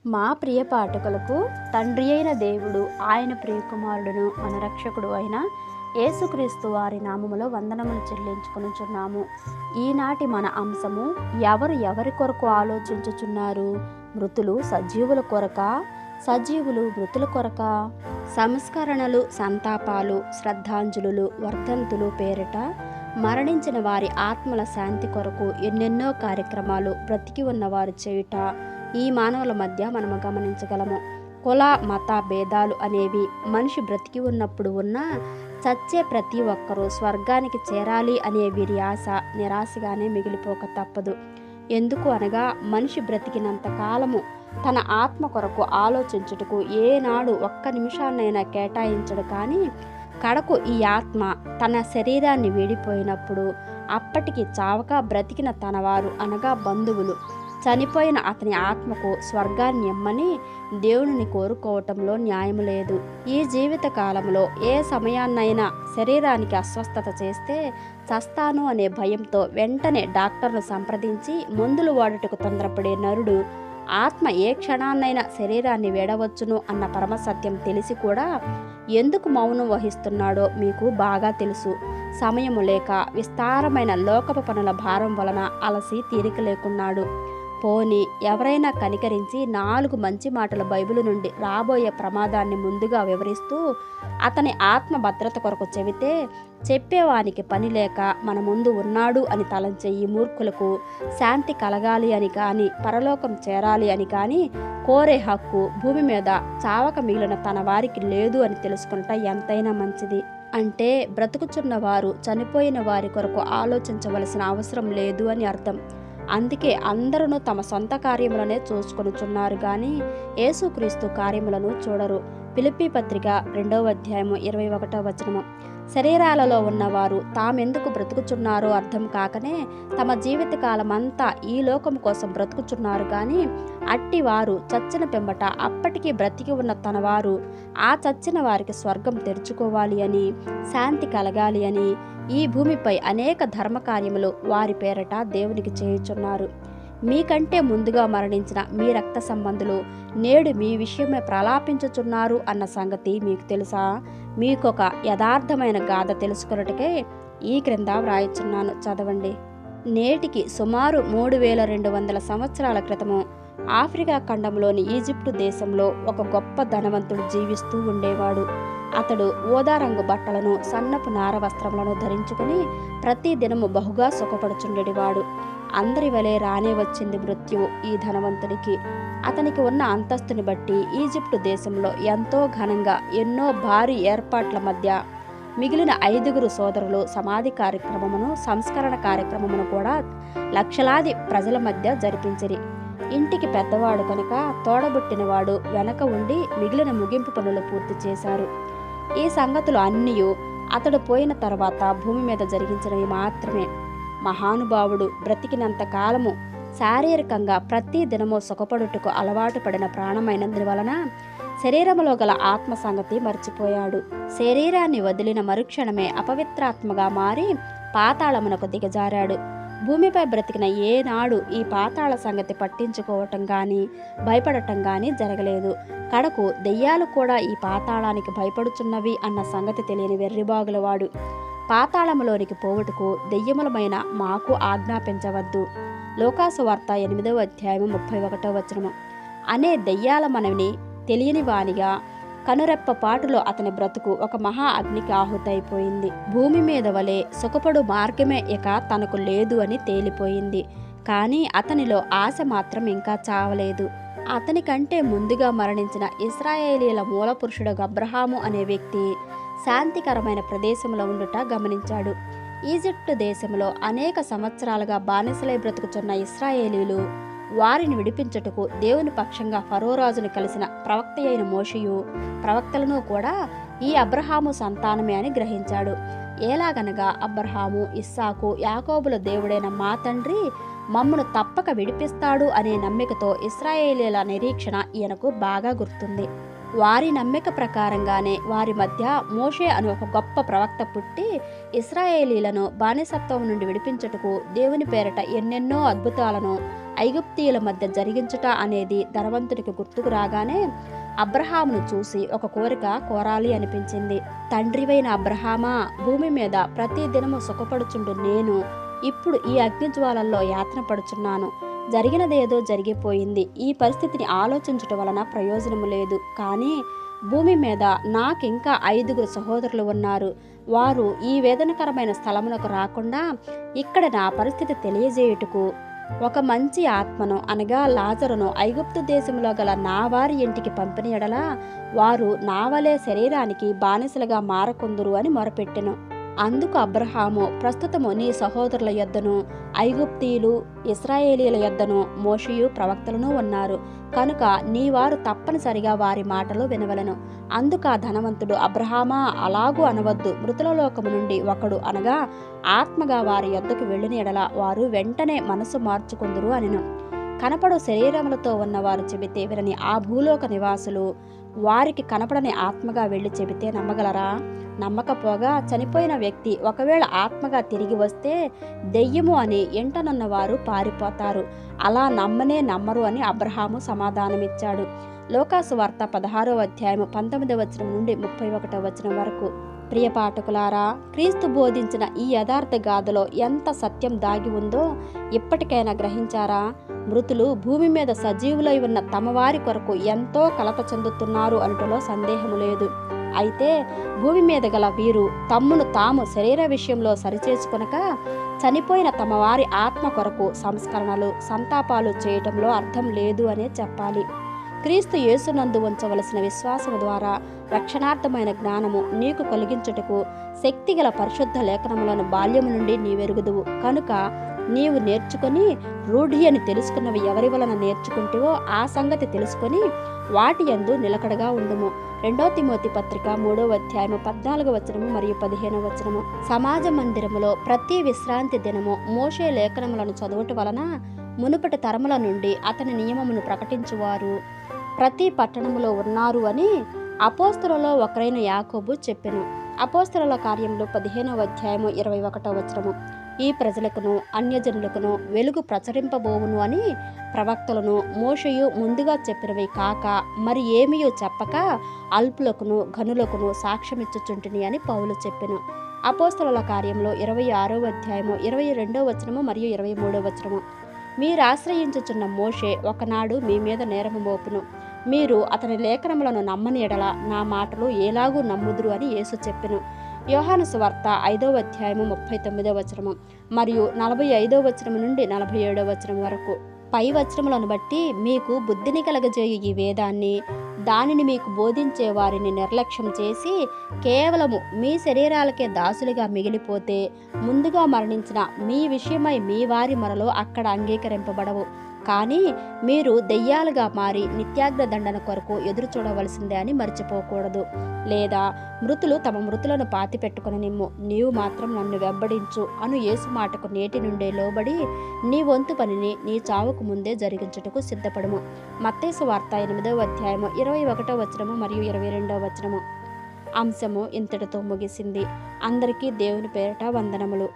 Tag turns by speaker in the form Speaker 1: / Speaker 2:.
Speaker 1: మా ప్రియ పాఠకులకు తండ్రి అయిన దేవుడు, ఆయన ప్రియకుమారుడును మన రక్షకుడు అయిన యేసుక్రీస్తు వారి నామములో వందనములు చెల్లించుకొనుచున్నాము. ఈనాటి మన అంశము, ఎవరి కొరకు ఆలోచించుచున్నారు? మృతులు సజీవుల కొరక, సజీవులు మృతుల కొరక? సంస్కరణలు, సంతాపాలు, శ్రద్ధాంజలులు, వర్ధంతులు పేరిట మరణించిన వారి ఆత్మల శాంతి కొరకు ఎన్నెన్నో కార్యక్రమాలు బ్రతికి ఉన్నవారు చేయుట ఈ మానవుల మధ్య మనము గమనించగలము. కుల మత భేదాలు అనేవి మనిషి బ్రతికి ఉన్నప్పుడు ఉన్నా చచ్చే ప్రతి ఒక్కరూ స్వర్గానికి చేరాలి అనే వీరి ఆశ నిరాశగానే మిగిలిపోక తప్పదు. ఎందుకు అనగా, మనిషి బ్రతికినంత కాలము తన ఆత్మ కొరకు ఆలోచించుటకు ఏనాడు ఒక్క నిమిషాన్నైనా కేటాయించడు. కానీ కడకు ఈ ఆత్మ తన శరీరాన్ని వీడిపోయినప్పుడు అప్పటికి చావక బ్రతికిన తన వారు అనగా బంధువులు చనిపోయిన అతని ఆత్మకు స్వర్గాన్ని ఇమ్మని దేవునిని కోరుకోవటంలో న్యాయం లేదు. ఈ జీవిత కాలంలో ఏ సమయాన్నైనా శరీరానికి అస్వస్థత చేస్తే చస్తాను అనే భయంతో వెంటనే డాక్టర్ను సంప్రదించి మందులు వాడుటకు తొందరపడే నరుడు ఆత్మ ఏ క్షణాన్నైనా శరీరాన్ని వీడవచ్చును అన్న పరమసత్యం తెలిసి కూడా ఎందుకు మౌనం వహిస్తున్నాడో మీకు బాగా తెలుసు. సమయము లేక విస్తారమైన లోకపు పనుల భారం వలన అలసి తీరిక లేకున్నాడు. పోని ఎవరైనా కనికరించి 4 మంచి మాటల బైబిలు నుండి రాబోయే ప్రమాదాన్ని ముందుగా వివరిస్తూ అతని ఆత్మ భద్రత కొరకు చెబితే, చెప్పేవానికి పని లేక మన ముందు ఉన్నాడు అని తలంచే ఈ మూర్ఖులకు శాంతి కలగాలి అని కానీ, పరలోకం చేరాలి అని కానీ కోరే హక్కు భూమి మీద చావక మిగిలిన తన వారికి లేదు అని తెలుసుకుంటా ఎంతైనా మంచిది. అంటే బ్రతుకుచున్న వారు చనిపోయిన వారి కొరకు ఆలోచించవలసిన అవసరం లేదు అని అర్థం. అందుకే అందరూ తమ సొంత కార్యములనే చూసుకొనుచున్నారు కానీ యేసుక్రీస్తు కార్యములను చూడరు. ఫిలిప్పీ పత్రిక 2వ అధ్యాయము 21వ వచనము. శరీరాలలో ఉన్నవారు తామెందుకు బ్రతుకుచున్నారో అర్థం కాకనే తమ జీవితకాలమంతా ఈ లోకం కోసం బ్రతుకుచున్నారు. కానీ అట్టి వారు చచ్చిన పిమ్మట అప్పటికీ బ్రతికి ఉన్న తన వారు ఆ చచ్చిన వారికి స్వర్గం తెరుచుకోవాలి అని, శాంతి కలగాలి అని ఈ భూమిపై అనేక ధర్మకార్యములు వారి పేరట దేవునికి చేయుచున్నారు. మీకంటే ముందుగా మరణించిన మీ రక్త సంబంధులు నేడు మీ విషయమే ప్రలాపించుచున్నారు అన్న సంగతి మీకు తెలుసా? మీకొక యథార్థమైన గాథ తెలుసుకొనుటకే ఈ క్రింద వ్రాయిచున్నాను, చదవండి. నేటికి సుమారు 3200 సంవత్సరాల క్రితము ఆఫ్రికా ఖండంలోని ఈజిప్టు దేశంలో ఒక గొప్ప ధనవంతుడు జీవిస్తూ ఉండేవాడు. అతడు ఊదా రంగు బట్టలను, సన్నపు నార వస్త్రములను ధరించుకుని ప్రతి దినము బహుగా సుఖపడుచుండేవాడు. అందరి వలె రానే వచ్చింది మృత్యువు ఈ ధనవంతునికి. అతనికి ఉన్న అంతస్తుని బట్టి ఈజిప్టు దేశంలో ఎంతో ఘనంగా ఎన్నో భారీ ఏర్పాట్ల మధ్య మిగిలిన 5 సోదరులు సమాధి కార్యక్రమమును, సంస్కరణ కార్యక్రమమును కూడా లక్షలాది ప్రజల మధ్య జరిపించిరి. ఇంటికి పెద్దవాడు కనుక తోడబుట్టినవాడు వెనక ఉండి మిగిలిన ముగింపు పనులు పూర్తి చేశారు. ఈ సంగతులు అన్నీ అతడు పోయిన తర్వాత భూమి మీద జరిగించినవి మాత్రమే. మహానుభావుడు బ్రతికినంత కాలము శారీరకంగా ప్రతి దినము సుఖపడుటకు అలవాటు పడిన ప్రాణమైనందు వలన శరీరములో గల ఆత్మ సంగతి మర్చిపోయాడు. శరీరాన్ని వదిలిన మరుక్షణమే అపవిత్రాత్మగా మారి పాతాళమునకు దిగజారాడు. భూమిపై బ్రతికిన ఏనాడు ఈ పాతాళ సంగతి పట్టించుకోవటం కానీ భయపడటం కానీ జరగలేదు. కడకు దెయ్యాలు కూడా ఈ పాతాళానికి భయపడుచున్నవి అన్న సంగతి తెలియని వెర్రిబాగులవాడు. పాతాళములోనికి పోవుటకు దెయ్యములమైన మాకు ఆజ్ఞాపించవద్దు. లోకాసు వార్త 8వ అధ్యాయము 31వ వచనము. అనే దెయ్యాల మనవిని తెలియని వానిగా కనురెప్ప పాటులో అతని బ్రతుకు ఒక మహా అగ్నికి ఆహుతైపోయింది. భూమి మీద వలె సుఖపడు మార్గమే ఇక తనకు లేదు అని తేలిపోయింది. కానీ అతనిలో ఆశ మాత్రం ఇంకా చావలేదు. అతని కంటే ముందుగా మరణించిన ఇశ్రాయేలీల మూల పురుషుడు అబ్రహాము అనే వ్యక్తి శాంతికరమైన ప్రదేశంలో ఉండుట గమనించాడు. ఈజిప్టు దేశంలో అనేక సంవత్సరాలుగా బానిసలై బ్రతుకుచున్న ఇశ్రాయేలీలు వారిని విడిపించుటకు దేవుని పక్షంగా ఫరోరాజును కలిసిన ప్రవక్త అయిన మోషేయు ప్రవక్తలను కూడా ఈ అబ్రహాము సంతానమే అని గ్రహించాడు. ఎలాగనగా అబ్రహాము, ఇస్సాకు, యాకోబుల దేవుడైన మా తండ్రి మమ్మను తప్పక విడిపిస్తాడు అనే నమ్మికతో ఇశ్రాయేలీల నిరీక్షణ ఈయనకు బాగా గుర్తుంది. వారి నమ్మిక ప్రకారంగానే వారి మధ్య మోషే అనే ఒక గొప్ప ప్రవక్త పుట్టి ఇశ్రాయేలీలను బానిసత్వం నుండి విడిపించుటకు దేవుని పేరట ఎన్నెన్నో అద్భుతాలను ఐగుప్తీయుల మధ్య జరిగించుట అనేది ధనవంతుడికి గుర్తుకు రాగానే అబ్రహామును చూసి ఒక కోరిక కోరాలి అనిపించింది. తండ్రివైన అబ్రహామా, భూమి మీద ప్రతి దినము సుఖపడుచుండు నేను ఇప్పుడు ఈ అగ్నిజ్వాలల్లో యాతన పడుచున్నాను. జరిగినదేదో జరిగిపోయింది. ఈ పరిస్థితిని ఆలోచించటం వలన ప్రయోజనము లేదు. కానీ భూమి మీద నాకింకా 5 సహోదరులు ఉన్నారు. వారు ఈ వేదనకరమైన స్థలమునకు రాకుండా ఇక్కడ నా పరిస్థితి తెలియజేయుటకు ఒక మంచి ఆత్మను అనగా లాజరును ఐగుప్తు దేశంలో గల నా వారి ఇంటికి పంపిన ఎడల వారు నా వలె శరీరానికి బానిసలుగా మారకొందురు అని మొరపెట్టెను. అందుకు అబ్రహాము, ప్రస్తుతము నీ సహోదరుల యొద్దను ఐగుప్తీయులు ఇశ్రాయేలీల యొద్దను మోషేయు ప్రవక్తలను ఉన్నారు కనుక నీ వారు తప్పనిసరిగా వారి మాటలు వినవలెను. అందుకు ఆ ధనవంతుడు, అబ్రహామా, అలాగూ అనవద్దు. మృతుల లోకము నుండి ఒకడు అనగా ఆత్మగా వారి యొద్దకు వెళ్ళిన ఎడల వారు వెంటనే మనసు మార్చుకుందురు అనెను. కనపడు శరీరములతో ఉన్నవారు చెబితే వినని ఆ భూలోక నివాసులు వారికి కనపడని ఆత్మగా వెళ్ళి చెబితే నమ్మగలరా? నమ్మకపోగా చనిపోయిన వ్యక్తి ఒకవేళ ఆత్మగా తిరిగి వస్తే దెయ్యము అని ఎంటనున్నవారు పారిపోతారు. అలా నమ్మరు అని అబ్రహాము సమాధానమిచ్చాడు. లోకాసు వార్త 16వ అధ్యాయము 19వ వచనం నుండి 31వ వచనం వరకు. ప్రియ పాఠకులారా, క్రీస్తు బోధించిన ఈ యథార్థ గాథలో ఎంత సత్యం దాగి ఉందో ఇప్పటికైనా గ్రహించారా? మృతులు భూమి మీద సజీవులై ఉన్న తమ వారి కొరకు ఎంతో కలత చెందుతున్నారు అనటంలో సందేహము లేదు. అయితే భూమి మీద గల వీరు తమ్మును తాము శరీర విషయంలో సరిచేసుకొనక చనిపోయిన తమ వారి ఆత్మ కొరకు సంస్కరణలు, సంతాపాలు చేయటంలో అర్థం లేదు అనే చెప్పాలి. క్రీస్తు యేసునందు ఉంచవలసిన విశ్వాసము ద్వారా రక్షణార్థమైన జ్ఞానము నీకు కలిగించుటకు శక్తిగల పరిశుద్ధ లేఖనములను బాల్యము నుండి నీవెరుగుదువు కనుక నీవు నేర్చుకొని రూఢి అని తెలుసుకున్నవి ఎవరి వలన నేర్చుకుంటేవో ఆ సంగతి తెలుసుకొని వాటి యందు నిలకడగా ఉండుము. 2 తిమోతి పత్రిక 3వ అధ్యాయము 14వ వచనము మరియు 15వ వచనము. సమాజ మందిరములో ప్రతి విశ్రాంతి దినము మోషే లేఖనములను చదువుట వలన మునుపటి తరముల నుండి అతని నియమమును ప్రకటించువారు ప్రతి పట్టణములో ఉన్నారు అని అపోస్తలులలో ఒకరైన యాకోబు చెప్పెను. అపోస్తలుల కార్యములు 15వ అధ్యాయము 21వ వచనము. ఈ ప్రజలకును అన్యజనులకును వెలుగు ప్రచురింపబోవును అని ప్రవక్తలను మోషేయు ముందుగా చెప్పినవి కాక మరి ఏమీయూ చెప్పక అల్పులకును ఘనులకును సాక్ష్యమిచ్చుచుంటిని అని పౌలు చెప్పెను. అపోస్తలుల కార్యంలో 26వ అధ్యాయము 22వ వచనము మరియు 23వ వచనము. మీరు ఆశ్రయించుచున్న మోషే ఒకనాడు మీ మీద నేరము మోపును. మీరు అతని లేఖనములను నమ్మని ఎడల నా మాటలు ఎలాగూ నమ్ముదురు అని యేసు చెప్పెను. యోహాను సువార్త 5వ అధ్యాయము 39వ వచనము మరియు 45వ వచనము నుండి 47వ వచనం వరకు. పై వచనములను బట్టి మీకు బుద్ధిని కలగజేయు ఈ వేదాన్ని దానిని మీకు బోధించే వారిని నిర్లక్ష్యం చేసి కేవలము మీ శరీరాలకే దాసులుగా మిగిలిపోతే ముందుగా మరణించిన మీ విషయమై మీ వారి మొరలో అక్కడ అంగీకరింపబడవు. కానీ మీరు దెయ్యాలుగా మారి నిత్యాగ్ర దండన కొరకు ఎదురు చూడవలసిందే అని మర్చిపోకూడదు. లేదా మృతులు తమ మృతులను పాతిపెట్టుకుని నిమ్ము, నీవు మాత్రం నన్ను వెంబడించు అను యేసు మాటకు నేటి నుండే లోబడి నీ వంతు పనిని నీ చావుకు ముందే జరిగించుటకు సిద్ధపడుము. మత్తయి సువార్త 8వ అధ్యాయము 21వ వచనము మరియు 22వ వచనము. అంశము ఇంతటితో ముగిసింది. అందరికీ దేవుని పేరిట వందనములు.